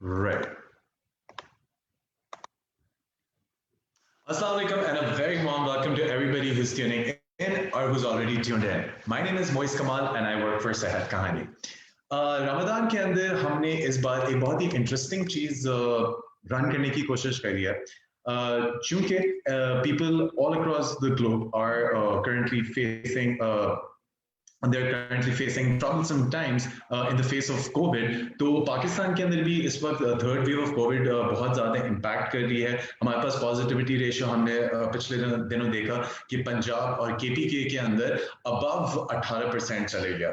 Right. Assalamu alaikum and a very warm welcome to everybody who's tuning in or who's already tuned in. My name is Moiz Kamal and I work for Sehat Kahani. Ramzan के अंदर हमने इस बार एक बहुत ही interesting चीज़ run करने की कोशिश करी है चूंकि people all across the globe are currently facing they're currently facing troublesome times in the face of COVID. तो पाकिस्तान के अंदर भी इस वक्त थर्ड वेव ऑफ कोविड बहुत ज़्यादा इम्पैक्ट कर रही है. हमारे पास पॉजिटिविटी रेशियो हमने पिछले दिनों देखा कि पंजाब और केपीके के अंदर अबव 18% चले गया,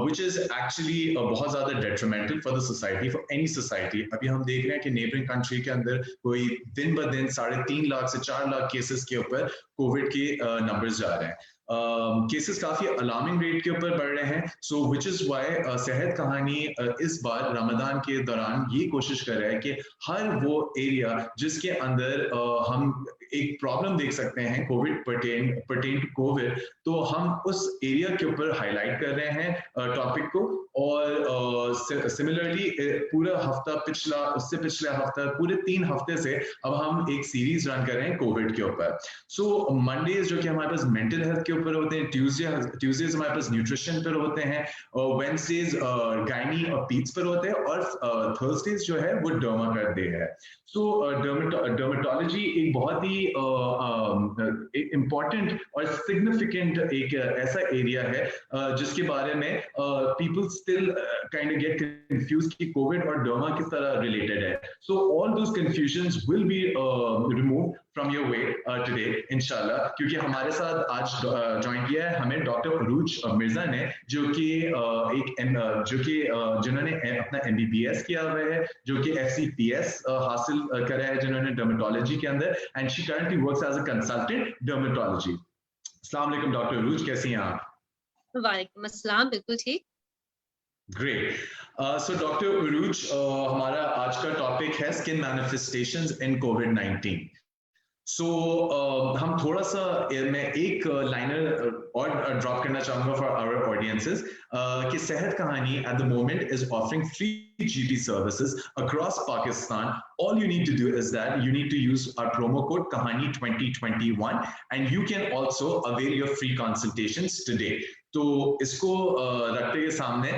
which is actually बहुत ज़्यादा detrimental for the society, for any society. अभी हम देख रहे हैं कि नेबरिंग कंट्री के अंदर कोई दिन ब दिन 3.5 लाख से 4 लाख केसेस के ऊपर कोविड के नंबर्स जा रहे हैं. केसेस काफी अलार्मिंग रेट के ऊपर बढ़ रहे हैं. सो विच इज वाई सेहत कहानी इस बार रमजान के दौरान ये कोशिश कर रहा है कि हर वो एरिया जिसके अंदर हम एक प्रॉब्लम देख सकते हैं कोविड पर्टेन टू कोविड, तो हम उस एरिया के ऊपर हाईलाइट कर रहे हैं टॉपिक को. और सिमिलरली पूरा हफ्ता पिछला उससे पिछले हफ्ता पूरे 3 हफ्ते से अब हम एक सीरीज रन कर रहे हैं कोविड के ऊपर. सो मंडेज जो कि हमारे पास मेंटल हेल्थ के ऊपर होते हैं, ट्यूसडेज हमारे पास न्यूट्रिशन पर होते हैं, वेडनेसडेज गायनी और पीट्स पर होते हैं, और थर्सडेज जो है वो डर्मा का डे है. सो डर्मेटोलॉजी एक बहुत ही इम्पॉर्टेंट और सिग्निफिकेंट एक ऐसा एरिया है जिसके बारे में people still kind of get confuse कि कोविड और डर्मा किस तरह रिलेटेड है. So all those confusions will be remove from your way today इंशाल्लाह, क्योंकि हमारे साथ आज ज्वाइन किया है हमें डॉक्टर अरूज मिर्जा ने, जो कि जिन्होंने अपना MBBS किया हुआ है, जो कि FCPS हासिल करा है जिन्होंने डर्मेटोलॉजी के अंदर, and she currently works as a consultant dermatology. अस्सलाम वालेकुम डॉक्टर अरूज, कैसी हैं आप? वालेकुम अस्सलाम, बिल्कुल ठीक. ग्रेट. सो डॉक्टर अरूज, हमारा आज का टॉपिक है स्किन मैनिफेस्टेशंस इन कोविड-19. सो हम थोड़ा सा मैं एक लाइनर और ड्रॉप करना चाहूंगा फॉर आवर ऑडियंसेस कि सेहत कहानी at the moment is offering free GP services across Pakistan. All you need to do is that you need to use our promo code Kahani 2021 and you can also avail your free consultations today. तो इसको रखते के सामने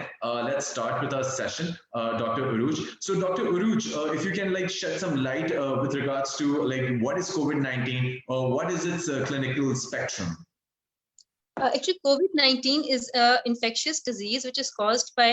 let's start with our session, Dr. Aruj. So Dr. Aruj, if you can like shed some light with regards to like what is COVID-19 or what is its clinical spectrum? Actually, COVID-19 is an infectious disease which is caused by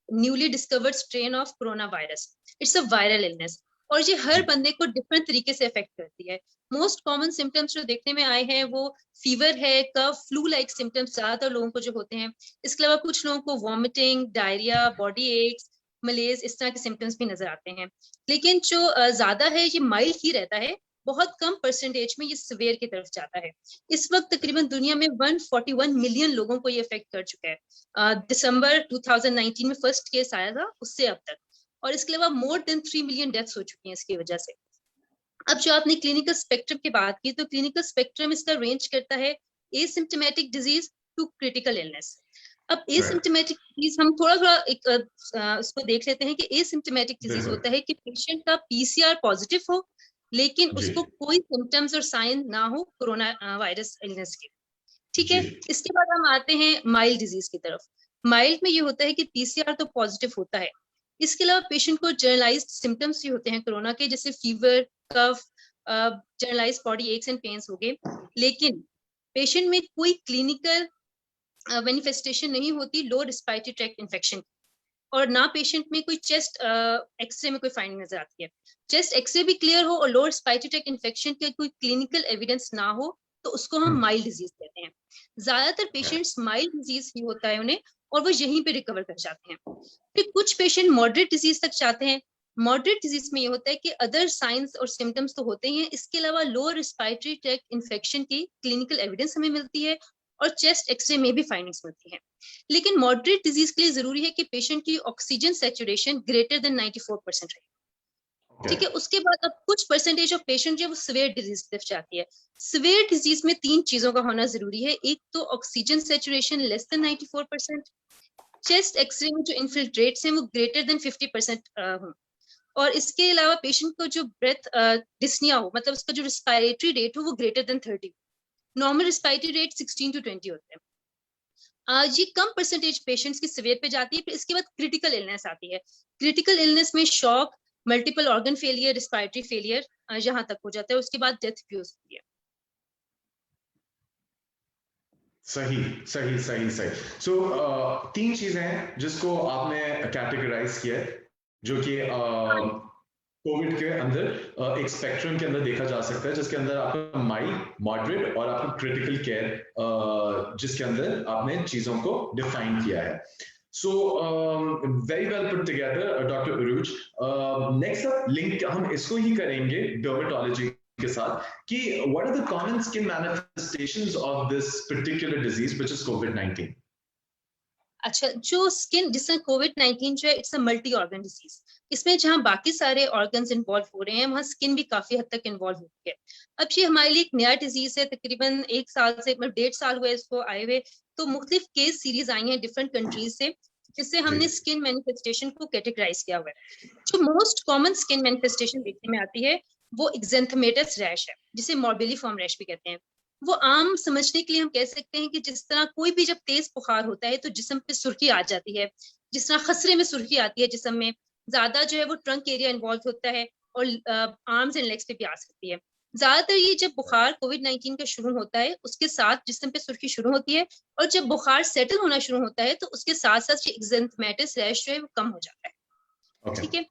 newly discovered strain of coronavirus. It's a viral illness. और ये हर बंदे को different तरीके से affect करती है. Most common symptoms जो देखने में आए हैं वो फीवर है, कफ, फ्लू लाइक सिम्टम्स ज्यादातर लोगों को जो होते हैं. इसके अलावा कुछ लोगों को वॉमिटिंग, डायरिया, बॉडी एक्स, मलेज, इस तरह के सिम्टम्स भी नजर आते हैं. लेकिन जो ज्यादा है ये माइल्ड ही रहता है. बहुत कम परसेंटेज में ये सिवियर की तरफ जाता है. इस वक्त तकरीबन दुनिया में 141 मिलियन लोगों को ये अफेक्ट कर चुका है. दिसंबर 2019 में फर्स्ट केस आया था, उससे अब तक. और इसके अलावा मोर देन 3 मिलियन डेथ्स हो चुकी हैं इसकी वजह से. अब जो आपने क्लिनिकल स्पेक्ट्रम की बात की, तो क्लिनिकल स्पेक्ट्रम इसका रेंज करता है asymptomatic disease to critical illness. अब एसिम्प्टोमेटिक डिजीज हम थोड़ा उसको देख लेते हैं कि एसिम्प्टोमेटिक डिजीज होता है कि पेशेंट का PCR पॉजिटिव हो लेकिन उसको कोई सिम्टम्स और साइन ना हो कोरोना वायरस इलनेस के. ठीक है. इसके बाद हम आते हैं माइल्ड डिजीज की तरफ. माइल्ड में ये होता है कि PCR तो पॉजिटिव होता है, इसके अलावा पेशेंट को जनरलाइज्ड सिम्टम्स भी होते हैं कोरोना के, जैसे fever, cough, generalised body aches and pains हो गए, लेकिन पेशेंट में कोई क्लिनिकल मैनिफेस्टेशन नहीं होती लो रेस्पिरेटरी ट्रैक्ट इन्फेक्शन, और ना पेशेंट में कोई चेस्ट एक्सरे में कोई फाइंडिंग नजर आती है. चेस्ट एक्सरे भी क्लियर हो और लोअर रेस्पिरेटरी ट्रैक्ट इन्फेक्शन के कोई क्लिनिकल एविडेंस ना हो तो उसको हम माइल्ड डिजीज कहते हैं. ज्यादातर पेशेंट्स माइल्ड डिजीज ही होता है उन्हें और वो यहीं पे रिकवर कर जाते हैं. फिर कुछ पेशेंट मॉडरेट डिजीज तक जाते हैं. मॉडरेट डिजीज में ये होता है कि अदर साइंस और सिम्टम्स तो होते ही हैं, इसके अलावा लोअर रेस्पिरेटरी ट्रैक्ट इन्फेक्शन की क्लिनिकल एविडेंस हमें मिलती है और चेस्ट एक्सरे में भी फाइंडिंग्स मिलती हैं. लेकिन मॉडरेट डिजीज के लिए जरूरी है कि पेशेंट की ऑक्सीजन सैचुरेशन ग्रेटर देन 94% रहे. ठीक है. उसके बाद अब कुछ परसेंटेज ऑफ पेशेंट जो वो सिवियर डिजीज की तरफ जाती है. सिवियर डिजीज में 3 चीजों का होना जरूरी है. एक तो oxygen saturation less than 94%, chest X-ray में जो इन्फिल्ट्रेट्स हैं वो ग्रेटर देन 50% हों. और इसके अलावा पेशेंट को जो ब्रेथ डिस्निया हो, मतलब उसका जो रिस्पायरेटरी रेट हो वो greater than 30, normal respiratory rate 16 to 20 होते हैं। ये कम परसेंटेज पेशेंट्स की सिवियर पे जाती है। फिर इसके बाद क्रिटिकल इलनेस आती है। क्रिटिकल इलनेस में shock, multiple organ failure, respiratory failure यहाँ तक हो जाता है। उसके बाद डेथ भी हो सकती है। सही सही सही सही। सो तीन चीजें हैं जिसको आपने कैटेगराइज किया है, जो कि कोविड के अंदर एक स्पेक्ट्रम के अंदर देखा जा सकता है, जिसके अंदर आपका माइल्ड, मॉडरेट और आपका क्रिटिकल केयर, जिसके अंदर आपने चीजों को डिफाइन किया है। So very well put together, Dr. Uruj. Next up, link हम इसको ही करेंगे dermatology के साथ कि what are the common skin manifestations of this particular disease, which is COVID-19? अच्छा, जो स्किन, जिसमें कोविड-19 जो है, it's a multi organ disease. इसमें जहाँ बाकी सारे ऑर्गन्स इन्वॉल्व हो रहे हैं, वहाँ स्किन भी काफी हद तक इन्वॉल्व हो गई है। अब ये हमारे लिए एक नया डिजीज है, तकरीबन 1 साल से, मतलब 1.5 साल हुए इसको आए हुए। तो मुख्तलिफ केस सीरीज आई हैं डिफरेंट कंट्रीज से, जिससे हमने स्किन मैनिफेस्टेशन को कैटेगराइज किया हुआ है। जो मोस्ट कॉमन स्किन मैनिफेस्टेशन देखने में आती है वो एक्जेंथेमेटस रैश है, जिसे मोर्बिलीफॉर्म रैश भी कहते हैं। वो आम समझने के लिए हम कह सकते हैं कि जिस तरह कोई भी जब तेज बुखार होता है तो जिस्म पे सुर्खी आ जाती है, जिस तरह खसरे में सुर्खी आती है जिस्म में, ज्यादा जो है वो ट्रंक एरिया इन्वॉल्व होता है और आर्म्स एंड लेग्स पे भी आ सकती है। ज्यादातर ये जब बुखार कोविड-19 का शुरू होता है उसके साथ जिस्म पे सुर्खी शुरू होती है, और जब बुखार सेटल होना शुरू होता है तो उसके साथ साथ एक्जेंथेमेटस रैश जो है वो कम हो जाता है। ठीक है।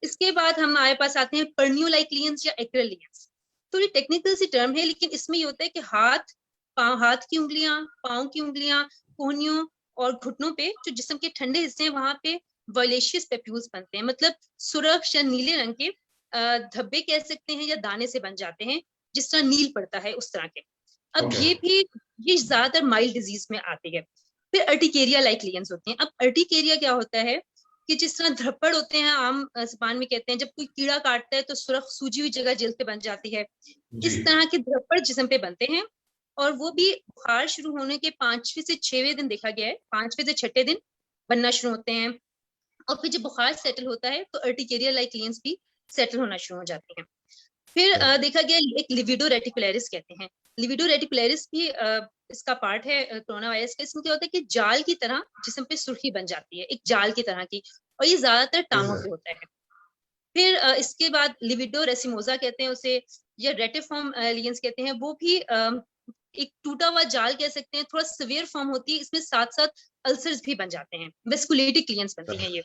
इसके बाद हमारे पास आते हैं परन्यूलाइक्लियंस या एक्रेलियंस। थोड़ी टेक्निकल सी टर्म है, लेकिन इसमें ये होता है कि हाथ की उंगलियां, पाँव की उंगलियां, कोहनियों और घुटनों पे जो जिस्म के ठंडे हिस्से हैं वहां पे वॉयलेशियस पेप्यूल्स बनते हैं, मतलब सुर्ख या नीले रंग के धब्बे कह सकते हैं या दाने से बन जाते हैं, जिस तरह नील पड़ता है उस तरह के। अब ये ज्यादातर माइल्ड डिजीज में आती है। फिर अर्टिकेरिया लाइक लियंस होती हैं। अब अर्टिकेरिया क्या होता है कि जिस तरह धब्बड़ होते हैं, आम जुबान में कहते हैं, जब कोई कीड़ा काटता है तो सुर्ख सूजी हुई जगह जल्द पे बन जाती है, इस तरह के धब्बड़ जिस्म पे बनते हैं। और वो भी बुखार शुरू होने के 5वें से 6वें दिन देखा गया है, 5वें से 6ठे दिन बनना शुरू होते हैं। और फिर जब बुखार सेटल होता है तो अर्टिकेरिया लाइक लियंस भी सेटल होना शुरू हो जाती हैं। फिर देखा गया एक लिविडो रेटिकुलरिस कहते हैं। लिविडो रेटिकुलरिस भी इसका पार्ट है कोरोना वायरस का। इसमें क्या होता है कि जाल की तरह जिस्म पे सुर्खी बन जाती है, एक जाल की तरह की, और ये ज्यादातर टांगों पे होता है। फिर इसके बाद लिविडो रेसिमोजा कहते हैं उसे, या रेटिफॉर्म लियंस कहते हैं। वो भी एक टूटा हुआ जाल कह सकते हैं, थोड़ा सिवियर फॉर्म होती है। इसमें साथ साथ अल्सर्स भी बन जाते हैं, वेस्कुलेटिक लियंस बनती हैं ये।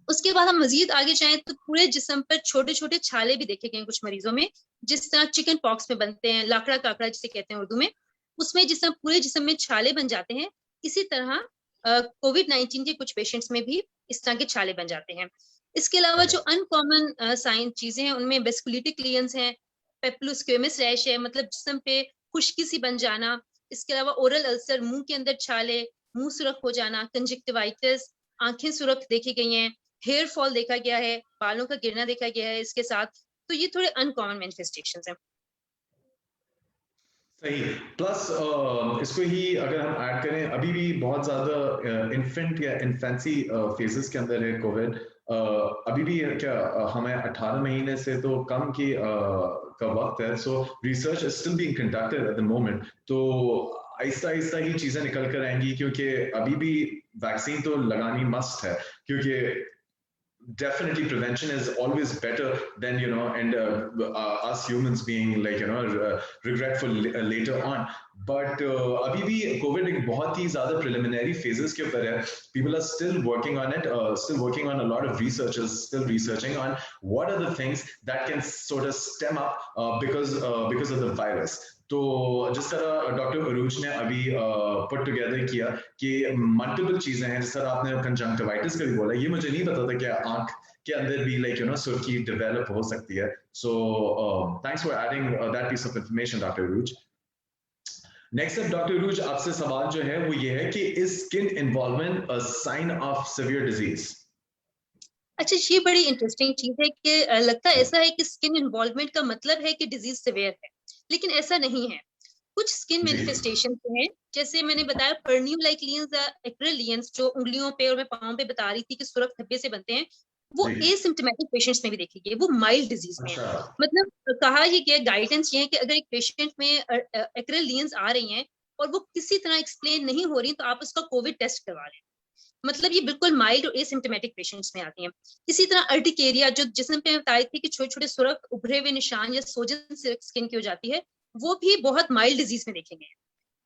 उसके बाद हम मजीद आगे जाएं तो पूरे जिस्म पर छोटे छोटे छाले भी देखे गए कुछ मरीजों में, जिस तरह चिकन पॉक्स में बनते हैं, लाकड़ा काकड़ा जिसे कहते हैं उर्दू में, उसमें जिसमें पूरे जिस्म में छाले बन जाते हैं। इसी तरह कोविड-19 के कुछ पेशेंट्स में भी इस तरह के छाले बन जाते हैं। इसके अलावा जो अनकॉमन साइन चीजें हैं उनमें वेस्कुलेटिक लियंस हैं, पेप्लोस्क्वेमस रैश है, मतलब जिस्म पे खुश्की सी बन जाना। इसके अलावा ओरल अल्सर, मुंह के अंदर छाले, मुंह सुरख हो जाना, कंजक्टिवाइटिस, आंखें सुरख देखी गई हैं, हेयर फॉल देखा गया है, बालों का गिरना देखा गया है इसके साथ। तो ये थोड़े अनकॉमन मैनिफेस्टेशंस हैं। सही। प्लस इसको ही अगर हम ऐड करें, अभी भी बहुत ज्यादा इन्फेंट या इन्फेंसी फेजेस के अंदर है कोविड। अभी भी क्या हमें 18 महीने से तो कम की का वक्त है। सो research is still being conducted at the moment. तो आहिस्ता आहिस्ता ही चीजें निकल कर आएंगी, क्योंकि अभी भी वैक्सीन तो लगानी मस्ट है, क्योंकि definitely prevention is always better than and us humans being like regretful later on. But abhi bhi covid ek bahut hi zyada preliminary phases ke upar hai. People are still working on it, still working on, a lot of researchers still researching on what are the things that can sort of stem up because of the virus. तो जिस तरह doctor अरूज ने अभी put together किया कि multiple चीजें हैं, जिस तरह आपने कंजंक्टिवाइटिस का भी बोला, ये मुझे नहीं पता था कि आंख के अंदर भी सुर्खी डेवलप हो सकती है। So thanks for adding that piece of information doctor Arooj. Next up doctor Arooj, आपसे सवाल जो है वो ये है कि is skin involvement a sign of severe disease? अच्छा, ये बड़ी इंटरेस्टिंग चीज है कि लगता है ऐसा है कि स्किन इन्वॉल्वमेंट का मतलब है कि डिजीज सिवियर है, लेकिन ऐसा नहीं है। कुछ स्किन मैनिफेस्टेशन हैं, जैसे मैंने बताया परन्यूलाइक लियंस या एक्रेलियंस, जो उंगलियों पे और मैं पाँव पे बता रही थी कि सुरख धब्बे से बनते हैं, वो जी। एसिम्टोमेटिक पेशेंट्स में भी देखी गई है, वो माइल्ड डिजीज में है। अच्छा। मतलब कहा ये गया, गाइडेंस ये है कि अगर एक पेशेंट में एक्रेल लीजन्स आ रही हैं और वो किसी तरह एक्सप्लेन नहीं हो रही, तो आप उसका कोविड टेस्ट करवा लें। मतलब ये बिल्कुल माइल्ड और एसिम्टोमेटिक पेशेंट्स में आती हैं। इसी तरह अर्टिकेरिया, जो जिसमें मैं बताई थी कि छोटे छोटे सुरख, उभरे हुए निशान या सोजन से स्किन की हो जाती है, वो भी बहुत माइल्ड डिजीज में देखेंगे।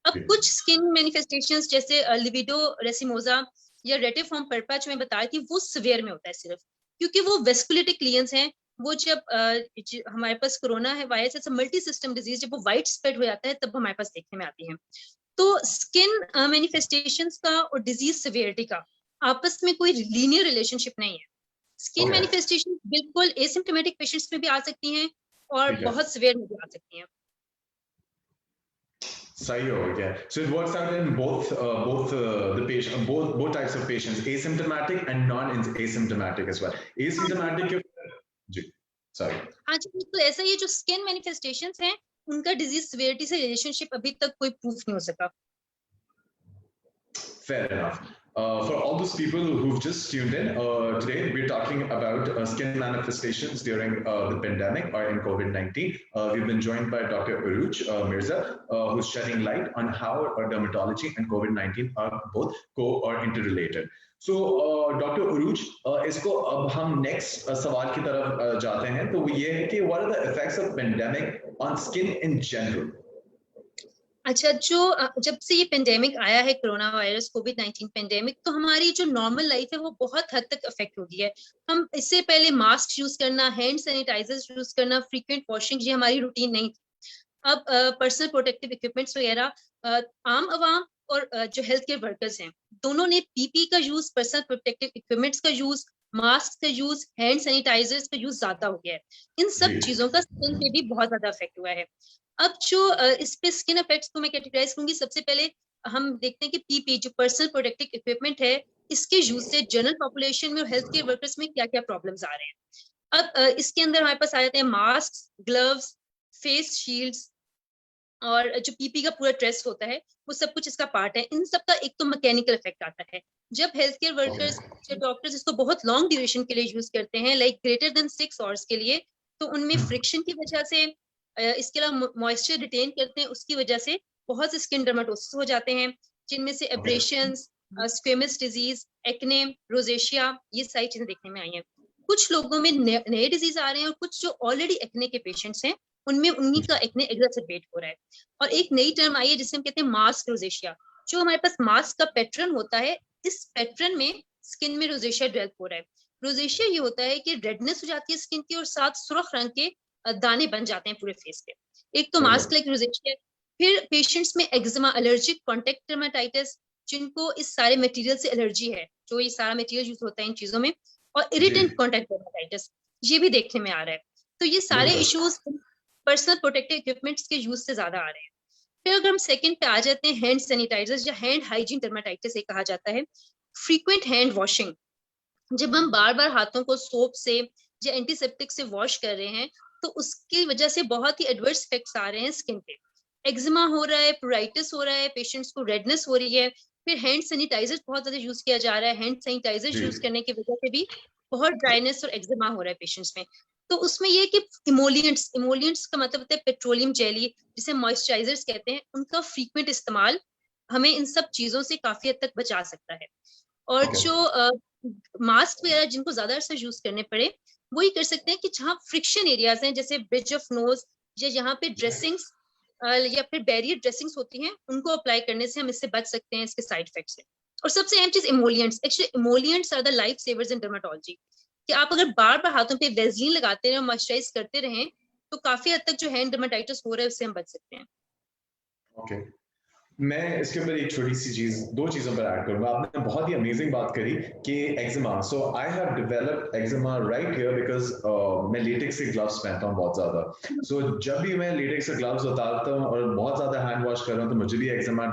अब जी। कुछ स्किन मैनिफेस्टेशंस जैसे लिविडो रेसिमोजा या रेटिफॉर्म पर्पा जो मैं बताई थी, वो सिवियर में होता है सिर्फ, क्योंकि वो वेस्कुलेटिक लीजन्स हैं। वो जब हमारे पास कोरोना है वायरस, ऐसा मल्टी सिस्टम डिजीज, जब वो वाइड स्प्रेड हो जाता है तब हमारे पास देखने में आती है। तो स्किन मैनिफेस्टेशंस का और डिजीज सिवियरिटी का आपस में कोई लीनियर रिलेशनशिप नहीं है। Skin Okay. मैनिफेस्टेशन बिल्कुल एसिम्प्टोमेटिक पेशेंट्स में भी आ सकती हैं और ठीक है। बहुत सिवियर में भी आ सकती हैं। सही हो गया। So it works out in the patient, both types of patients, asymptomatic and non-asymptomatic as well. Asymptomatic ji, sorry. हाँ जी, तो ऐसा ही जो स्किन मैनिफेस्टेशंस हैं, उनका डिजीज सिवियरिटी से रिलेशनशिप अभी तक कोई प्रूफ नहीं हो सका। Fair enough. For all those people who've just tuned in, today we're talking about skin manifestations during the pandemic or in COVID-19. We've been joined by Dr. Aruj Mirza, who's shedding light on how dermatology and COVID-19 are both co or interrelated. So, Dr. Aruj, इसको अब हम next सवाल की तरफ जाते हैं, तो वो ये है कि what are the effects of pandemic on skin in general? अच्छा, जब से ये पेंडेमिक आया है, कोरोना वायरस कोविड-19 पेंडेमिक, तो हमारी जो नॉर्मल लाइफ है वो बहुत हद तक अफेक्ट हो गई है। हम इससे पहले मास्क यूज करना, हैंड सैनिटाइजर्स यूज करना, फ्रीक्वेंट वॉशिंग, ये हमारी रूटीन नहीं थी। अब पर्सनल प्रोटेक्टिव इक्विपमेंट्स वगैरह आम आवाम और जो हेल्थ केयर वर्कर्स हैं, दोनों ने पीपी का यूज, पर्सनल प्रोटेक्टिव इक्विपमेंट्स का यूज, मास्क का यूज, हैंड सैनिटाइजर्स का यूज ज्यादा हो गया है। इन सब जी। चीजों का स्किन पे भी बहुत ज्यादा इफेक्ट हुआ है। अब जो इस पे स्किन इफेक्ट्स को मैं कैटेगराइज करूंगी, सबसे पहले हम देखते हैं कि पीपी जो पर्सनल प्रोटेक्टिव इक्विपमेंट है, इसके यूज से जनरल पॉपुलेशन में और हेल्थ केयर वर्कर्स में क्या क्या प्रॉब्लम्स आ रहे हैं। अब इसके अंदर हमारे पास आ जाते हैं मास्क, ग्लव्स, फेस शील्ड्स, और जो पीपी का पूरा ड्रेस होता है, वो सब कुछ इसका पार्ट है। इन सब का एक तो मैकेनिकल इफेक्ट आता है। जब हेल्थ केयर वर्कर्स या डॉक्टर्स इसको बहुत लॉन्ग ड्यूरेशन के लिए यूज करते हैं, लाइक ग्रेटर देन 6 आवर्स के लिए, तो उनमें फ्रिक्शन की वजह से, इसके अलावा मॉइस्चर रिटेन करते हैं, उसकी वजह से बहुत से स्किन डर्मेटोसिस हो जाते हैं, जिनमें से aberrations, squamous disease, acne, rosacea, ये सारी चीजें देखने में आई हैं। कुछ लोगों में नए डिजीज आ रहे हैं और कुछ जो ऑलरेडी एक्ने के पेशेंट्स हैं, उनमें उन्हीं का एक्ने एग्जैसरबेट हो रहा है। और एक नई टर्म आई है जिसे हम कहते हैं मास्क रोजेशिया। जो हमारे पास मास्क का पैटर्न होता है, इस पैटर्न में स्किन में रोजेशिया डेवलप हो रहा है। रोजेशिया ये होता है कि रेडनेस हो जाती है स्किन की और साथ सुर्ख रंग के दाने बन जाते हैं पूरे फेस पे। एक तो मास्क लाइक रोजेशिया। फिर पेशेंट्स में एक्जिमा, एलर्जिक कॉन्टेक्ट डर्मेटाइटिस, जिनको इस सारे मटेरियल से एलर्जी है, जो ये सारा मटेरियल यूज होता है इन चीजों में, और इरिटेंट कॉन्टेक्ट डर्मेटाइटिस, ये भी देखने में आ रहा है। तो ये सारे इश्यूज पर्सनल प्रोटेक्टिव इक्विपमेंट्स के यूज से ज्यादा आ रहे हैं। फिर अगर हम सेकंड पे आ जाते हैं, हैंड सैनिटाइजर्स या हैंड हाइजीन डर्मेटाइटिस एक कहा जाता है। फ्रीक्वेंट हैंड वॉशिंग, जब हम बार बार हाथों को सोप से या एंटीसेप्टिक से वॉश कर रहे हैं, तो उसकी वजह से बहुत ही एडवर्स इफेक्ट्स आ रहे हैं स्किन पे। एक्जिमा हो रहा है, प्रोराइटिस हो रहा है, पेशेंट्स को रेडनेस हो रही है। फिर हैंड सैनिटाइजर्स बहुत ज्यादा यूज किया जा रहा है, हैंड सैनिटाइजर्स यूज करने की वजह से भी बहुत ड्राइनेस और एक्जिमा हो रहा है पेशेंट्स में। तो उसमें ये कि इमोलियंट्स का मतलब होता है पेट्रोलियम जेली, जिसे मॉइस्चराइजर्स कहते हैं, उनका फ्रीक्वेंट इस्तेमाल हमें इन सब चीजों से काफी हद तक बचा सकता है। और जो मास्क वगैरह जिनको ज्यादा अरसा यूज करने पड़े, वो ही कर सकते हैं कि जहाँ फ्रिक्शन एरियाज हैं, जैसे ब्रिज ऑफ नोज या यहाँ पे ड्रेसिंग्स या फिर बैरियर ड्रेसिंग्स होती हैं, उनको अप्लाई करने से हम इससे बच सकते हैं, इसके साइड इफेक्ट से। और सबसे अहम चीज emollients. Actually emollients are the life savers in dermatology, कि आप अगर बार बार हाथों पे वेजलीन लगाते रहे, मॉइस्चराइज करते रहें, तो काफी हद तक जो हैंड डर्मेटाइटिस हो रहा है उससे हम बच सकते हैं। ओके, मैं इसके ऊपर एक छोटी सी चीज, दो चीजों पर ऐड करूंगा। आपने बहुत ही अमेजिंग बात करी कि eczema, so I have developed eczema right here because मैं लेटेक्स के ग्लव्स पहनता हूँ बहुत ज्यादा। सो जब भी मैं लेटेक्स के ग्लव्स उतारता हूँ और बहुत ज्यादा हैंड वॉश कर रहा हूँ, तो मुझे भी एक्जिमा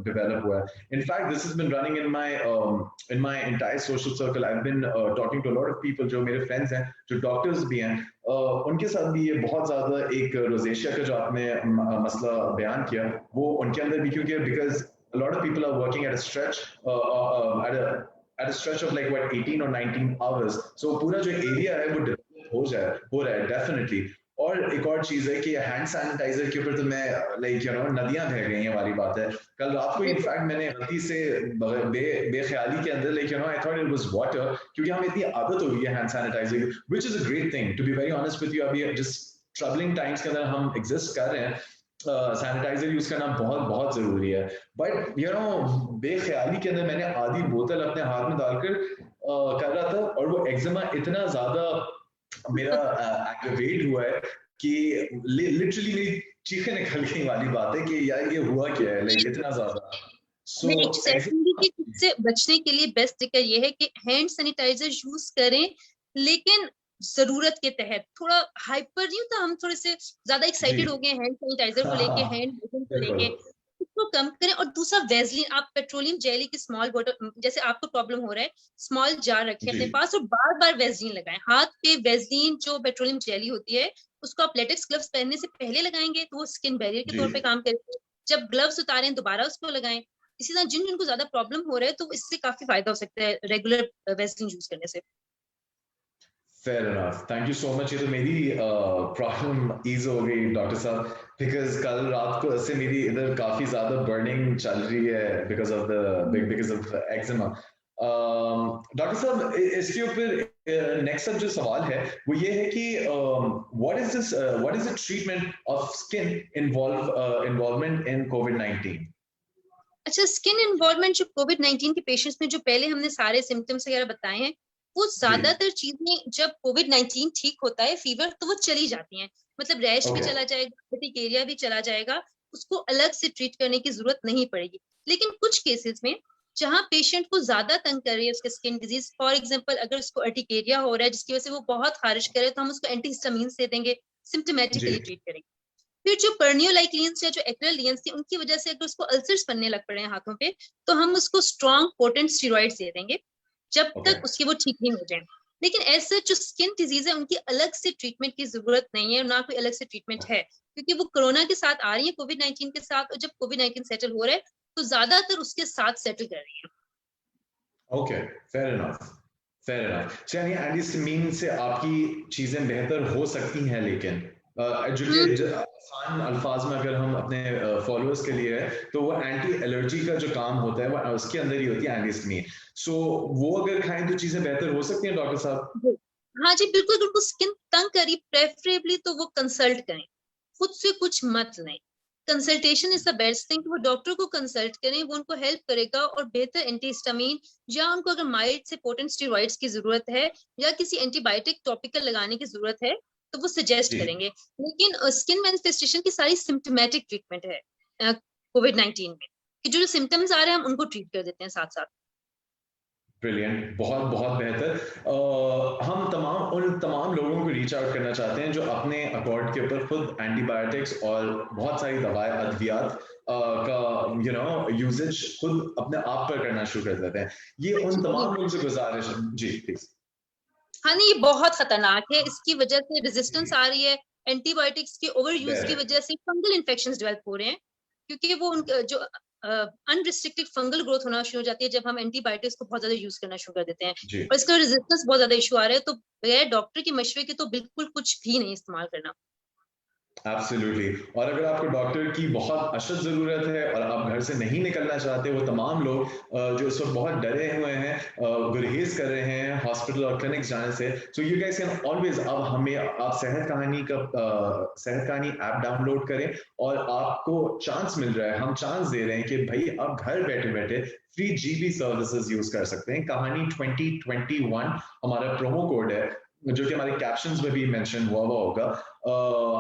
डेवलप हुआ है। In fact this has been running in my entire social circle. I have been talking to a lot of people, जो मेरे फ्रेंड्स हैं, जो डॉक्टर्स भी हैं, उनके साथ भी ये बहुत ज्यादा एक रोजेशिया का जो आपने मसला बयान किया, वो उनके अंदर भी, क्योंकि because a lot of people are working at a stretch at a stretch of like what 18 or 19 hours. So पूरा जो एरिया है वो develop हो रहा है definitely. और एक और चीज है कि हैंड सैनिटाइजर के ऊपर तो मैं लाइक नदियां बह गई हैं वाली बात है. कल रात को इनफैक्ट मैंने गलती से बेख्याली के अंदर like I thought it was water, क्योंकि हमें इतनी आदत हो गई है हैंड सैनिटाइजर की, which is a great thing to be very honest with you. अभी जिस ट्रबलिंग टाइम्स के अंदर हम एग्जिस्ट कर रहे हैं, सैनिटाइजर यूज करना बहुत बहुत जरूरी है. बट बेख्याली के अंदर मैंने आधी बोतल अपने हाथ में डालकर कर रहा था, और वो एक्जिमा इतना ज्यादा मेरा एग्रीवेट हुआ है कि लिटरली मेरी चीखें निकल गई वाली बात है कि यार ये हुआ क्या है, लाइक इतना ज्यादा. मैं एक चाहूंगी कि इससे बचने के लिए बेस्ट तरीका ये है कि हैंड सैनिटाइजर यूज करें, लेकिन जरूरत के तहत. थोड़ा हाइपर नहीं होता, हम थोड़े से ज्यादा एक्साइटेड हो गए हैंड सैनिटाइजर को लेके, हैंड वॉशिंग को लेके, उसको कम करें. और दूसरा वेजलिन, आप पेट्रोलियम जेली की स्मॉल बोतल, जैसे आपको प्रॉब्लम हो रहा है, स्मॉल जार रखें अपने पास और बार बार वेजलिन लगाएं. हाथ पे वेजलिन जो पेट्रोलियम जेली होती है उसको आप लेटेक्स ग्लव्स पहनने से पहले लगाएंगे तो वो स्किन बैरियर के तौर पे काम करेगी. जब ग्लव्स उतारें दोबारा उसको लगाएं. इसी तरह जिनको ज्यादा प्रॉब्लम हो रहा है तो इससे काफी फायदा हो सकता है रेगुलर वेस्लिन यूज करने से. Fair enough. Thank you so much. ये तो मेरी प्रॉब्लम ईज हो गई डॉक्टर साहब, बिकॉज कल रात को ऐसे मेरी इधर काफी ज्यादा बर्निंग चल रही है बिकॉज ऑफ एक्जिमा. डॉक्टर साहब इसके ऊपर नेक्स्ट जो सवाल है वो ये है कि what is the treatment of skin involvement in कोविड-19? अच्छा, स्किन इन्वॉल्वमेंट जो कोविड-19 के पेशेंट्स में जो पहले हमने सारे सिम्टम्स वगैरह बताए हैं, वो ज्यादातर चीजें जब कोविड-19 ठीक होता है, फीवर, तो वो चली जाती हैं. मतलब रैश भी चला जाएगा, एरिया भी चला जाएगा, उसको अलग से ट्रीट करने की जरूरत नहीं पड़ेगी. लेकिन कुछ केसेस में जहां पेशेंट को ज्यादा तंग कर रही है उसके स्किन डिजीज, फॉर एग्जांपल अगर उसको अर्टिकेरिया हो रहा है जिसकी वजह से वो बहुत खारिश करे, तो हम उसको एंटीहिस्टामिन दे देंगे, सिम्टोमेटिकली ट्रीट करेंगे. फिर जो पर्नियोलाइक्लियंस या जो एक्रेल लियंस थी, उनकी वजह से अगर उसको अल्सर्स बनने लग पड़े हैं हाथों पे, तो हम उसको स्ट्रॉन्ग पोटेंट स्टेरॉइड्स दे देंगे जब तक उसकी वो ठीक नहीं हो जाए. लेकिन ऐसे जो स्किन डिजीज है उनकी अलग से ट्रीटमेंट की जरूरत नहीं है, ना कोई अलग से ट्रीटमेंट है, क्योंकि वो कोरोना के साथ आ रही है कोविड-19 के साथ, और जब कोविड-19 सेटल हो रहा है तो ज्यादातर उसके साथ सेटल कर रही है. Okay, fair enough. यानी एंटीहिस्टामिन से आपकी चीजें बेहतर हो सकती हैं, लेकिन आसान अल्फाज में अगर हम अपने फॉलोअर्स के लिए है तो वो एंटी एलर्जी का जो काम होता है वो उसके अंदर ही होती है एंटीहिस्टामिन. सो वो अगर खाएं तो चीजें बेहतर हो सकती हैं डॉक्टर साहब? हाँ जी बिल्कुल. अगर उनको स्किन तंग करी, प्रेफरेबली तो वो कंसल्ट करें, खुद से कुछ मत लें. Consultation is the best thing. वो डॉक्टर को कंसल्ट करें, वो उनको हेल्प करेगा और बेहतर एंटीहिस्टामिन, या उनको अगर माइल्ड से पोटेंट स्टेरॉइड्स की जरूरत है या किसी एंटीबायोटिक टॉपिकल लगाने की जरूरत है तो वो सजेस्ट करेंगे. लेकिन स्किन मैनिफेस्टेशन की सारी सिम्टोमेटिक ट्रीटमेंट है कोविड-19 में, कि जो सिम्टम्स आ रहे हैं हम उनको ट्रीट कर देते हैं साथ साथ. ब्रिलियंट, बहुत बहुत बेहतर. हम उन तमाम लोगों को रीच आउट करना चाहते हैं जो अपने अकॉर्ड के ऊपर खुद एंटीबायोटिक्स और बहुत सारी दवाएं, अद्वियात का यूजेज खुद अपने आप पर करना शुरू कर देते हैं. ये उन तमाम लोगों से गुजारिश. जी प्लीज. हाँ नहीं, ये बहुत खतरनाक है. इसकी वजह से रेजिस्टेंस आ रही है, एंटीबायोटिक्स के ओवर यूज की वजह से फंगल इन्फेक्शंस डेवलप हो रहे हैं, क्योंकि वो उनका जो अनरिस्ट्रिक्टेड फंगल ग्रोथ होना शुरू हो जाती है जब हम एंटीबायोटिक्स को बहुत ज्यादा यूज करना शुरू कर देते हैं, और इसका रेजिस्टेंस बहुत ज्यादा इशू आ रहा है. तो बगैर डॉक्टर के मशवरे के तो बिल्कुल कुछ भी नहीं इस्तेमाल करना. एब्सोल्युटली. और अगर आपको डॉक्टर की बहुत अशद ज़रूरत है और आप घर से नहीं निकलना चाहते, वो तमाम लोग जो इस वक्त बहुत डरे हुए हैं, गुरहेज कर रहे हैं हॉस्पिटल और क्लिनिक जाने से, so you guys can always, आप सेहत कहानी ऐप डाउनलोड करें और आपको चांस मिल रहा है, हम चांस दे रहे हैं कि भाई आप घर बैठे बैठे फ्री जीबी सर्विसेज यूज कर सकते हैं. कहानी 2021 हमारा प्रोमो कोड है, जो कि हमारे कैप्शंस में भी मेंशन हुआ होगा.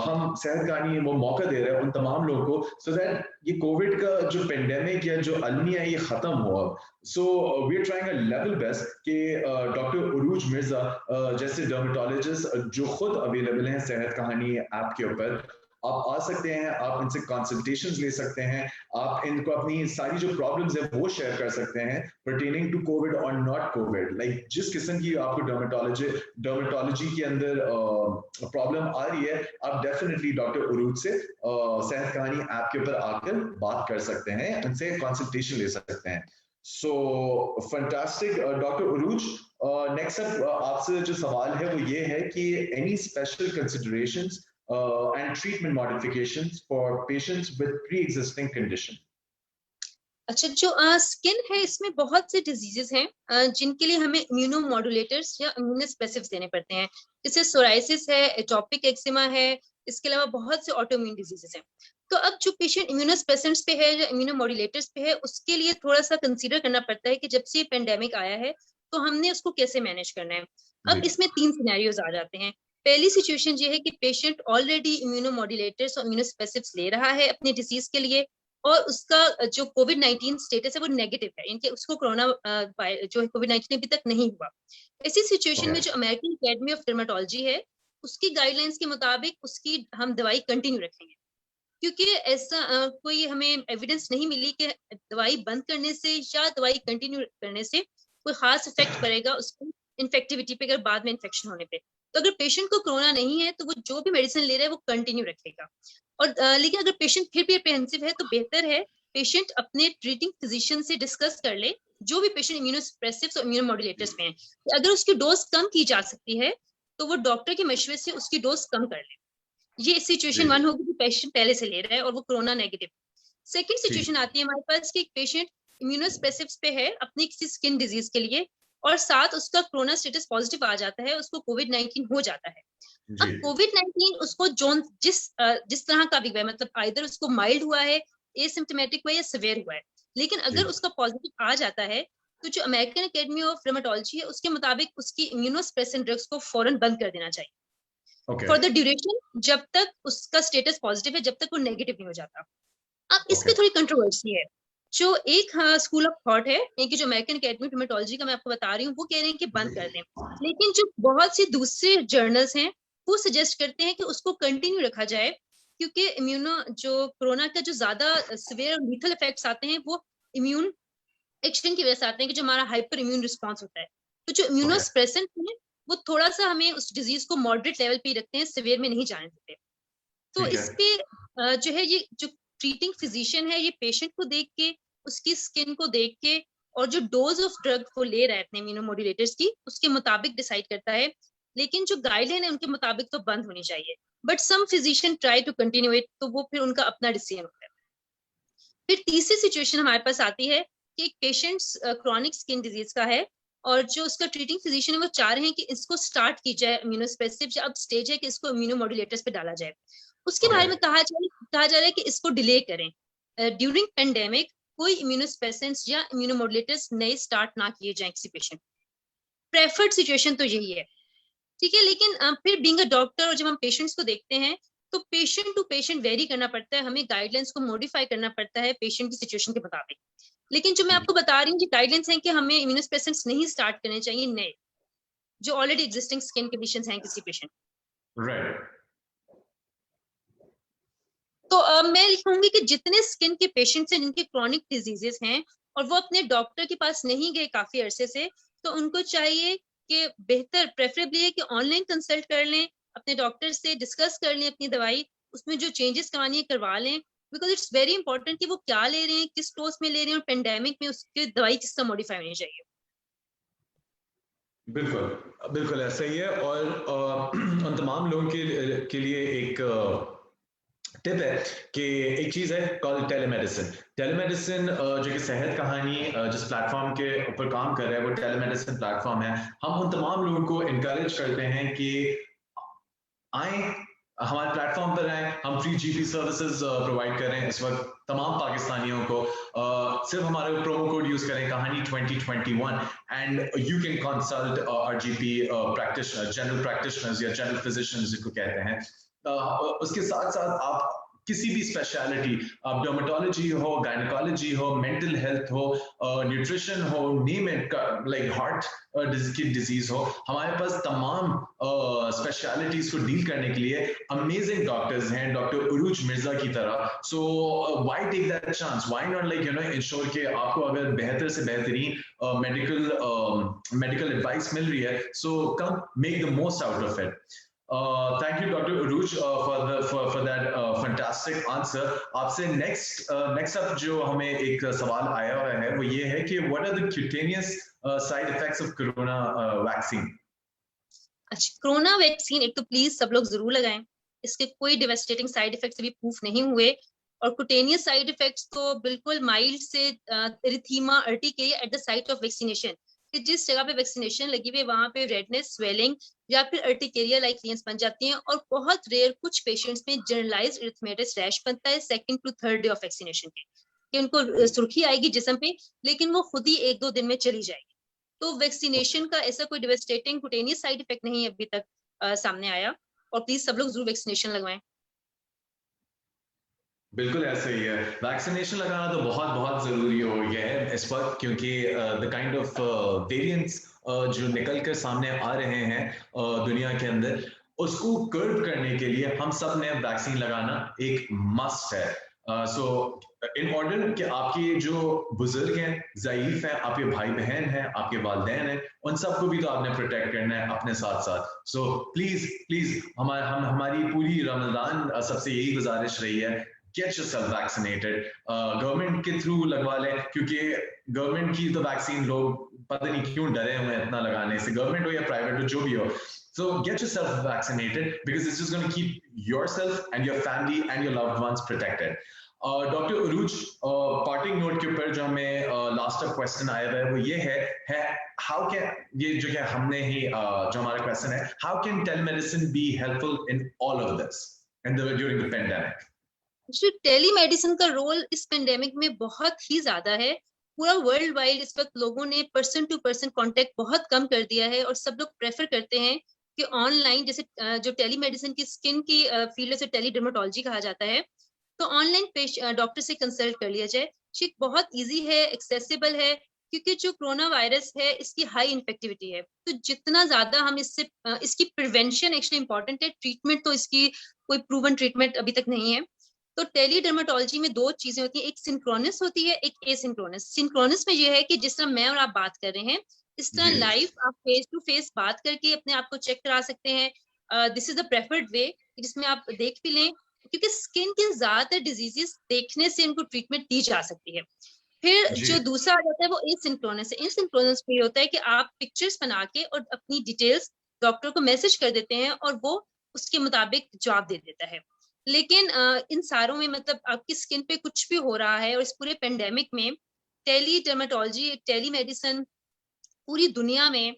हम सेहत कहानी वो मौका दे रहे हैं उन तमाम लोगों को, सो दैट ये कोविड का जो पेंडेमिक या जो अलमिया है ये खत्म हो. So we are trying a level best कि डॉक्टर उरूज मिर्जा जैसे डर्मेटोलॉजिस्ट जो खुद अवेलेबल हैं सेहत कहानी ऐप के ऊपर, आप आ सकते हैं, आप इनसे कंसल्टेशंस ले सकते हैं, आप इनको अपनी सारी जो प्रॉब्लम्स है वो शेयर कर सकते हैं पर्टेनिंग टू कोविड और नॉट कोविड. लाइक जिस किस्म की आपको डर्मेटोलॉजी के अंदर प्रॉब्लम आ रही है, आप डेफिनेटली डॉक्टर उरूज से सेहत कहानी ऐप के ऊपर आकर बात कर सकते हैं, उनसे कंसल्टेशन ले सकते हैं. So fantastic doctor Urooj, next up आपसे जो सवाल है वो ये है कि any special considerations and treatment modifications for patients with pre existing condition? अच्छा, जो स्किन है इसमें बहुत से डिजीजेस हैं जिनके लिए हमें इम्यूनोमॉड्यूलेटर्स या इम्यूनोस्पेसिफिक्स देने पड़ते हैं। जैसे सोराइसिस है, एटोपिक एक्जिमा है, इसके अलावा बहुत से ऑटोइम्यून डिजीजेस हैं। तो अब जो पेशेंट इम्यूनोस्पेसिफिक्स पे है या इम्यूनोमॉड्यूलेटर्स पे है, उसके लिए थोड़ा सा कंसीडर करना पड़ता है कि जब से पेंडेमिक आया है तो हमने उसको कैसे मैनेज करना है। अब इसमें 3 सिनेरियोज आ जाते हैं। पहली सिचुएशन ये है कि पेशेंट ऑलरेडी इम्यूनोमॉड्यूलेटर्स और इम्यूनोस्पेसिफिक्स ले रहा है अपने डिजीज के लिए, और उसका जो कोविड-19 स्टेटस है वो नेगेटिव है, इनके उसको कोरोना जो कोविड-19 अभी तक नहीं हुआ। ऐसी सिचुएशन में जो अमेरिकन एकेडमी ऑफ डर्मेटोलॉजी है, उसकी गाइडलाइंस के मुताबिक उसकी हम दवाई कंटिन्यू रखेंगे, क्योंकि ऐसा कोई हमें एविडेंस नहीं मिली कि दवाई बंद करने से या दवाई कंटिन्यू करने से कोई खास इफेक्ट पड़ेगा उसको इन्फेक्टिविटी पे, अगर बाद में इन्फेक्शन होने पे। तो अगर पेशेंट को कोरोना नहीं है तो वो जो भी मेडिसिन ले रहा है वो कंटिन्यू रखेगा। और लेकिन अगर पेशेंट फिर भी अप्रीहेंसिव है तो बेहतर है पेशेंट अपने ट्रीटिंग फिजिशियन से डिस्कस कर ले, जो भी पेशेंट इम्यूनोसप्रेसिव्स और इम्यूनोमॉड्यूलेटर्स में है, अगर उसकी डोज कम की जा सकती है तो वो डॉक्टर के मशवरे से उसकी डोज कम कर ले। ये सिचुएशन 1 होगी कि पेशेंट पहले से ले रहा है और वो कोरोना नेगेटिव। सेकंड सिचुएशन आती है हमारे पास कि एक पेशेंट इम्यूनोस्पेसिफिक्स पे है अपनी किसी स्किन डिजीज के लिए, और साथ उसका कोरोना स्टेटस पॉजिटिव आ जाता है, उसको कोविड-19 हो जाता है। अब कोविड-19 उसको जिस तरह का भी हुआ है, मतलब आइदर उसको माइल्ड हुआ है, एसिम्प्टोमेटिक हुआ है या सीवियर हुआ है, लेकिन अगर उसका पॉजिटिव आ जाता है तो जो अमेरिकन एकेडमी ऑफ डर्मेटोलॉजी है उसके मुताबिक उसकी इम्यूनोस्प्रेसेंट ड्रग्स को फौरन बंद कर देना चाहिए फॉर द ड्यूरेशन, जब तक उसका स्टेटस पॉजिटिव है, जब तक वो नेगेटिव नहीं हो जाता। अब इस पे थोड़ी कंट्रोवर्सी है। जो एक स्कूल ऑफ थॉट है कि जो अमेरिकन एकेडमी ऑफ डर्मेटोलॉजी का मैं आपको बता रही हूँ, वो कह रहे हैं कि बंद कर दें, लेकिन जो बहुत सी दूसरे जर्नल्स हैं वो सजेस्ट करते हैं कि उसको कंटिन्यू रखा जाए, क्योंकि इम्यूनो जो कोरोना का जो ज्यादा सिवियर और लीथल इफेक्ट्स आते हैं वो इम्यून एक्शन की वजह से आते हैं कि जो हमारा हाइपर इम्यून रिस्पॉन्स होता है। तो जो इम्यूनोस्प्रेसेंट है वो थोड़ा सा हमें उस डिजीज को मॉडरेट लेवल पे रखते हैं, सिवियर में नहीं जाने देते। तो इस पे जो है ये जो ट्रीटिंग फिजिशियन है ये पेशेंट को देख के, उसकी स्किन को देख के और जो डोज ऑफ ड्रग वो ले रहा है अपने इम्यूनोमॉड्यूलेटर्स की उसके मुताबिक डिसाइड करता है, लेकिन जो गाइडलाइन है उनके मुताबिक तो बंद होनी चाहिए, but some physician try to continue it, तो वो फिर उनका अपना डिसीजन होता है। फिर तीसरी सिचुएशन हमारे पास आती है कि एक पेशेंट क्रॉनिक स्किन डिजीज का है और जो उसका ट्रीटिंग फिजिशियन है वो चाह रहे हैं कि इसको स्टार्ट की जाए इम्यूनोस्पेसिफिक, अब स्टेज है कि इसको इम्यूनोमॉड्यूलेटर्स पे डाला जाए। उसके बारे में कहा जा रहा है कि इसको डिले करें। ड्यूरिंग पेंडेमिक कोई इम्यूनोस्पेसेंट्स या इम्यूनोमॉड्यूलेटर्स नए स्टार्ट ना किए जाएं किसी पेशेंट। प्रेफर्ड सिचुएशन तो यही है, ठीक है, लेकिन फिर बीइंग अ डॉक्टर और जब हम पेशेंट्स को देखते हैं तो पेशेंट टू पेशेंट वेरी करना पड़ता है, हमें गाइडलाइंस को मॉडिफाई करना पड़ता है पेशेंट की सिचुएशन के मुताबिक। लेकिन जो मैं आपको बता रही हूँ, गाइडलाइंस हैं कि हमें इम्यूनोस्पेसेंट्स नहीं स्टार्ट करने चाहिए नए, जो ऑलरेडी एग्जिस्टिंग स्किन कंडीशंस हैं किसी पेशेंट। राइट। तो मैं लिखूंगी कि जितने स्किन के पेशेंट्स हैं जिनके क्रॉनिक डिजीजेस हैं और वो अपने डॉक्टर के पास नहीं गए काफी अरसे से, तो उनको चाहिए कि बेहतर प्रेफरेबली है कि ऑनलाइन कंसल्ट कर लें, अपने डॉक्टर से डिस्कस कर लें अपनी दवाई, उसमें जो चेंजेस करवानी है करवा लें, बिकॉज इट्स वेरी इंपॉर्टेंट कि वो क्या ले रहे हैं, किस डोज में ले रहे हैं, और पेंडेमिक में उसकी दवाई किस तरह मॉडिफाई होनी चाहिए। बिल्कुल बिल्कुल ऐसा ही है। और उन तमाम लोगों के लिए एक टिप है कि एक चीज है कॉल टेलीमेडिसिन। टेलीमेडिसिन जो कि सेहत कहानी जिस प्लेटफॉर्म के ऊपर काम कर रहा है वो टेलीमेडिसिन प्लेटफॉर्म है। हम उन तमाम लोगों को इनकरेज करते हैं कि आए हमारे प्लेटफॉर्म पर आए, हम फ्री जीपी सर्विसेज प्रोवाइड कर रहे हैं इस वक्त तमाम पाकिस्तानियों को। सिर्फ हमारे प्रोमो कोड यूज करें कहानी 2021 and you can consult our GP practitioner, general practitioners या जनरल फिजिशियंस जिनको कहते हैं। उसके साथ साथ आप किसी भी स्पेशलिटी, आप डर्मेटोलॉजी हो, गायनेकोलॉजी हो, मेंटल हेल्थ हो, न्यूट्रिशन हो, नेम इट, लाइक हार्ट की डिजीज हो, हमारे पास तमाम स्पेशलिटीज को डील करने के लिए अमेजिंग डॉक्टर्स हैं, डॉक्टर उरूज मिर्जा की तरह। So why take that chance, why not like ensure कि आपको अगर बेहतर से बेहतरीन मेडिकल एडवाइस मिल रही है, so come make the most out of it. Thank you, Dr. Uruj, for that fantastic answer. आपसे next up जो हमें एक सवाल आया हुआ है वो ये है कि what are the cutaneous side effects of corona vaccine? अच्छा, कोरोना वैक्सीन एक तो प्लीज सब लोग जरूर लगाएं, इसके कोई डिवेस्टेटिंग साइड इफेक्ट्स अभी प्रूफ नहीं हुए, और कुटेनियस साइड इफेक्ट्स तो बिल्कुल माइल्ड से erythema, urticaria at the site of vaccination, कि जिस जगह पे वैक्सीनेशन लगी हुई है वहां पे रेडनेस, स्वेलिंग या फिर अर्टिकेरिया लाइक लीन्स बन जाती हैं, और बहुत रेयर कुछ पेशेंट्स में जनरलाइज्ड इरिथमेटस रैश बनता है second to third day of vaccination के, कि उनको सुर्खी आएगी जिस्म पे लेकिन वो खुद ही 1-2 दिन में चली जाएगी। तो वैक्सीनेशन का ऐसा कोई डिवेस्टेटिंग कुटेनियस साइड इफेक्ट नहीं अभी तक सामने आया, और प्लीज सब लोग जरूर वैक्सीनेशन लगवाएं। बिल्कुल ऐसे ही है, वैक्सीनेशन लगाना तो बहुत बहुत जरूरी हो गया है इस वक्त, क्योंकि द काइंड ऑफ वेरिएंट्स जो निकल कर सामने आ रहे हैं दुनिया के अंदर, उसको कर्ब करने के लिए हम सब ने वैक्सीन लगाना एक मस्ट है। सो इन ऑर्डर कि आपके जो बुजुर्ग हैं, ज़ईफ हैं, आपके भाई बहन हैं, आपके वालिदैन हैं, उन सबको भी तो आपने प्रोटेक्ट करना है अपने साथ साथ। सो प्लीज प्लीज हमारी पूरी रमजान सबसे यही गुजारिश रही है, get yourself vaccinated, गवर्नमेंट के थ्रू लगवा लें, क्योंकि गवर्नमेंट की तो वैक्सीन लोग पता नहीं क्यों डरे हुए हैं इतना लगाने से, गवर्नमेंट हो या प्राइवेट हो जो भी हो। So get yourself vaccinated because it's just going to keep yourself and your family and your loved ones protected. Doctor Urooj, parting note के ऊपर जो हमें लास्ट अप क्वेश्चन आया है वो ये है हाउ कैन, ये जो है हमने ही जो हमारा क्वेश्चन है, how can telemedicine be helpful in all of this and during the pandemic? Telemedicine का रोल इस पेंडेमिक में बहुत ही ज्यादा है। पूरा वर्ल्ड वाइड इस वक्त लोगों ने पर्सन टू पर्सन कांटेक्ट बहुत कम कर दिया है, और सब लोग प्रेफर करते हैं कि ऑनलाइन, जैसे जो टेलीमेडिसिन की स्किन की फील्ड से टेलीडर्मेटोलॉजी कहा जाता है, तो ऑनलाइन डॉक्टर से कंसल्ट कर लिया जाए। ये बहुत इजी है, एक्सेसिबल है, क्योंकि जो कोरोना वायरस है इसकी हाई इन्फेक्टिविटी है, तो जितना ज्यादा हम इससे इसकी प्रिवेंशन एक्चुअली इंपॉर्टेंट है, ट्रीटमेंट तो इसकी कोई प्रूवन ट्रीटमेंट अभी तक नहीं है। तो टेलीडर्मेटोलॉजी में 2 चीजें होती हैं, एक सिंक्रोनस होती है, एक एसिंक्रोनस। सिंक्रोनस में ये है कि जिस तरह मैं और आप बात कर रहे हैं, इस तरह लाइव आप फेस टू फेस बात करके अपने आप को चेक करा सकते हैं। दिस इज द प्रेफर्ड वे, जिसमें आप देख भी लें, क्योंकि स्किन के ज्यादातर डिजीजेस देखने से इनको ट्रीटमेंट दी जा सकती है। फिर जो दूसरा आ जाता है वो एसिंक्रोनस है। एसिंक्रोनस में ये होता है कि आप पिक्चर्स बना के और अपनी डिटेल्स डॉक्टर को मैसेज कर देते हैं और वो उसके मुताबिक जवाब दे देता है। लेकिन इन सारों में मतलब आपकी स्किन पे कुछ भी हो रहा है, और इस पूरे पेंडेमिक में टेलीडर्मेटोलॉजी, टेलीमेडिसिन पूरी दुनिया में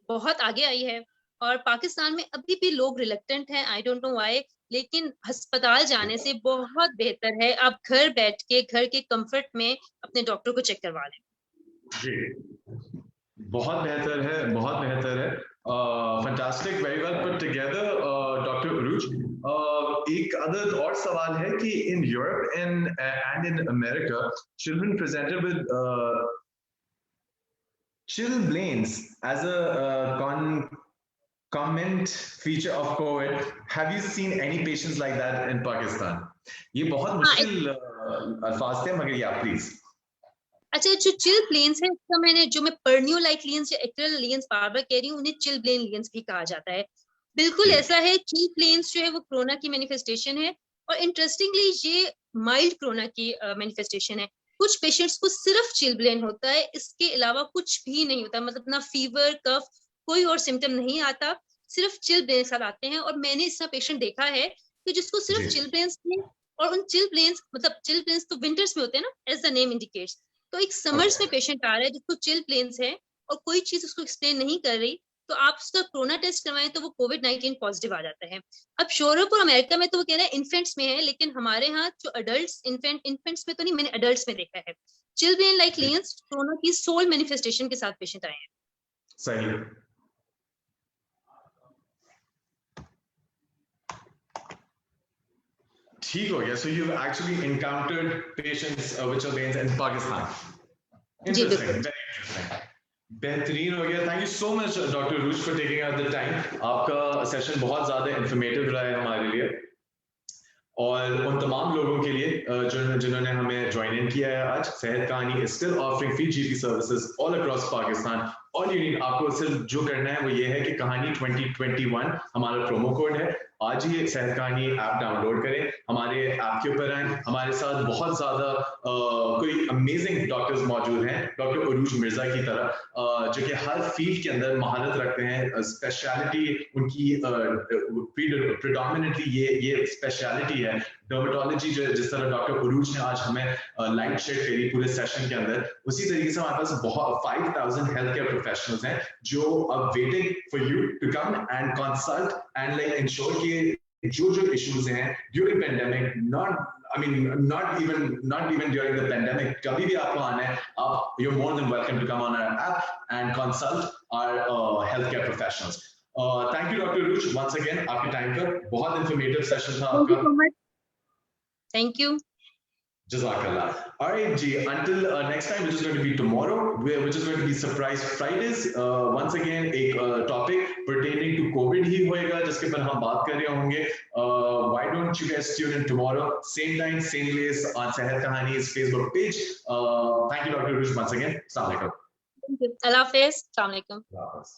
बहुत आगे आई है, और पाकिस्तान में अभी भी लोग रिलक्टेंट हैं, आई डोंट नो व्हाई, लेकिन अस्पताल जाने से बहुत बेहतर है आप घर बैठ के घर के कंफर्ट में अपने डॉक्टर को चेक करवा लें। जी, बहुत बेहतर है, बहुत बेहतर है। Fantastic, very well put together doctor Urooj. एक अदद और सवाल है कि in Europe and in America children presented with chilblains as a concomitant feature of COVID. Have you seen any patients like that in Pakistan? ये बहुत मुश्किल अल्फाज थे, मगर या प्लीज। अच्छा, जो चिलब्लेन्स है इसका जो मैं पर्नियो लाइक लियंस या एक्टरल लियंस बार बार कह रही हूँ, उन्हें चिलब्लेन लियंस भी कहा जाता है। बिल्कुल ऐसा है, चिलब्लेन्स जो है वो कोरोना की मैनिफेस्टेशन है, और इंटरेस्टिंगली ये माइल्ड कोरोना की मैनिफेस्टेशन है। कुछ पेशेंट्स को सिर्फ चिलब्लेन होता है, इसके अलावा कुछ भी नहीं होता, मतलब ना फीवर, कफ, कोई और सिम्टम नहीं आता, सिर्फ चिलब्लेन साथ आते हैं। और मैंने इसका पेशेंट देखा है कि जिसको सिर्फ चिलब्लेन्स थे, और उन चिलब्लेन्स मतलब चिलब्लेन्स तो विंटर्स में होते हैं ना, एज द नेम इंडिकेट्स, तो एक समर्स में पेशेंट आ रहा है जिसको चिलब्लेन्स है और कोई चीज उसको एक्सप्लेन नहीं कर रही, तो आप उसका कोरोना टेस्ट करवाएं तो वो कोविड-19 पॉजिटिव आ जाता है। अब यूरोप और अमेरिका में तो वो कह रहे हैं इन्फेंट्स में है, लेकिन हमारे यहाँ जो अडल्ट्स, इन्फेंट्स में तो नहीं, मैंने अडल्ट्स में देखा है। चिलब्लेन लाइक लियंस कोरोना की सोल मैनिफेस्टेशन के साथ पेशेंट आए हैं। सही। ठीक हो गया। So you've actually encountered patients with chilblains in Pakistan. Interesting, very interesting. बेहतरीन हो गया। Thank you so much doctor Urooj for taking out the time. आपका सेशन बहुत ज्यादा इंफॉर्मेटिव रहा है हमारे लिए, और उन तमाम लोगों के लिए जिन्होंने हमें ज्वाइन इन किया है आज। सेहत कहानी is still offering free GP services all across Pakistan all you need, आपको सिर्फ जो करना है वो ये है कि कहानी 2021 हमारा प्रोमो कोड है। आज ही सेहत कहानी ऐप डाउनलोड करें, हमारे ऐप के ऊपर आए, हमारे साथ बहुत ज्यादा कोई अमेजिंग डॉक्टर्स मौजूद हैं, डॉक्टर उरूज मिर्जा की तरह, जो कि हर फील्ड के अंदर महारत रखते हैं। स्पेशलिटी उनकी प्रिडोमिनेटली ये स्पेशलिटी है डर्मेटोलॉजी, जिस तरह डॉक्टर उरूज ने आज हमें लाइट शेड करी पूरे सेशन के अंदर, उसी तरीके से हमारे पास बहुत 5000 हेल्थ केयर प्रोफेशनल्स हैं जो अब waiting for you to come and consult and like ensure कि जो इश्यूज हैं during pandemic, not even during the pandemic, कभी भी आपको आना है, आप you're more than welcome to come on our app and consult our healthcare professionals. Thank you Dr. Uruj once again, आपके टाइम पर बहुत इंफॉर्मेटिव सेशन था आपका। Thank you so much. Thank you. Jazakallah. All right, G. Until next time, which is going to be tomorrow, which is going to be Surprise Fridays. Once again, एक topic pertaining to COVID ही होएगा जिसके पर हम बात कर रहे होंगे. Why don't you guys tune in tomorrow? Same time, same place on Sehat Kahani's Facebook page. Thank you, Dr. Uruj, once again. Assalamu alaikum. Thank you. Allah Hafiz. Assalamu alaikum. Allah Hafiz.